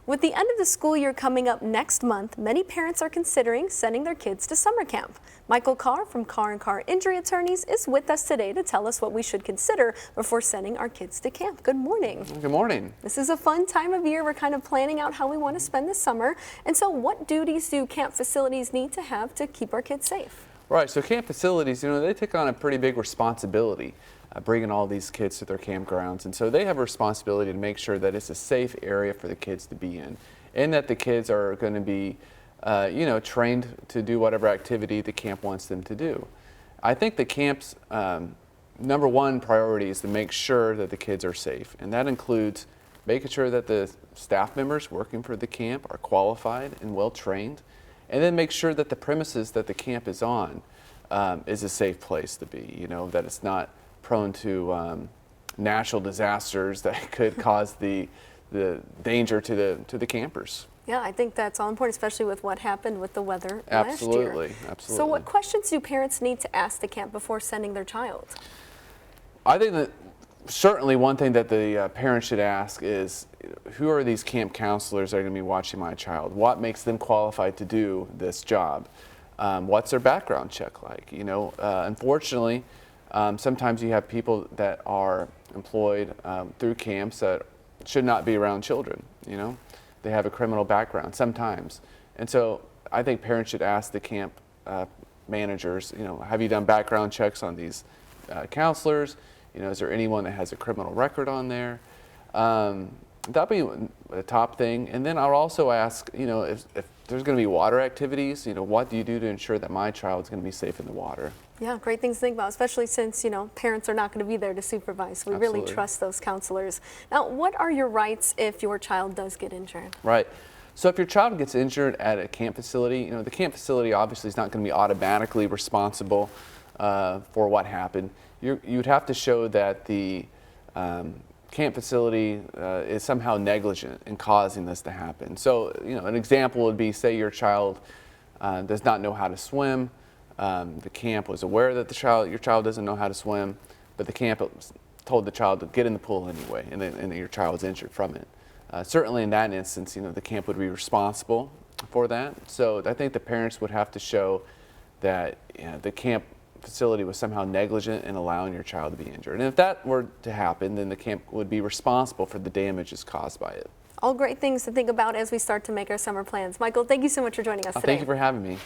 With the end of the school year coming up next month, many parents are considering sending their kids to summer camp. Michael Carr from Carr & Carr Injury Attorneys is with us today to tell us what we should consider before sending our kids to camp. Good morning. Good morning. This is a fun time of year. We're kind of planning out how we want to spend the summer. And so what duties do camp facilities need to have to keep our kids safe? Right, so camp facilities, they take on a pretty big responsibility bringing all these kids to their campgrounds. And so they have a responsibility to make sure that it's a safe area for the kids to be in, and that the kids are going to be, trained to do whatever activity the camp wants them to do. I think the camp's number one priority is to make sure that the kids are safe, and that includes making sure that the staff members working for the camp are qualified and well trained, and then make sure that the premises that the camp is on is a safe place to be, that it's not prone to natural disasters that could cause the danger to the campers. Yeah, I think that's all important, especially with what happened with the weather last year. Absolutely. So what questions do parents need to ask the camp before sending their child? I think that certainly one thing that the parents should ask is, who are these camp counselors that are going to be watching my child? What makes them qualified to do this job? What's their background check like? Unfortunately, sometimes you have people that are employed through camps that should not be around children. They have a criminal background sometimes. And so I think parents should ask the camp managers, have you done background checks on these counselors? Is there anyone that has a criminal record on there? That'll be the top thing. And then I'll also ask, if there's going to be water activities, what do you do to ensure that my child's going to be safe in the water? Yeah, great things to think about, especially since, parents are not going to be there to supervise. We Absolutely. really trust those counselors. Now, what are your rights if your child does get injured? Right. So if your child gets injured at a camp facility, the camp facility obviously is not going to be automatically responsible for what happened. You'd have to show that the camp facility is somehow negligent in causing this to happen. So, an example would be, say your child does not know how to swim. The camp was aware that your child doesn't know how to swim, but the camp told the child to get in the pool anyway, and your child was injured from it. Certainly in that instance, the camp would be responsible for that. So I think the parents would have to show that the camp facility was somehow negligent in allowing your child to be injured. And if that were to happen, then the camp would be responsible for the damages caused by it. All great things to think about as we start to make our summer plans. Michael, thank you so much for joining us today. Thank you for having me.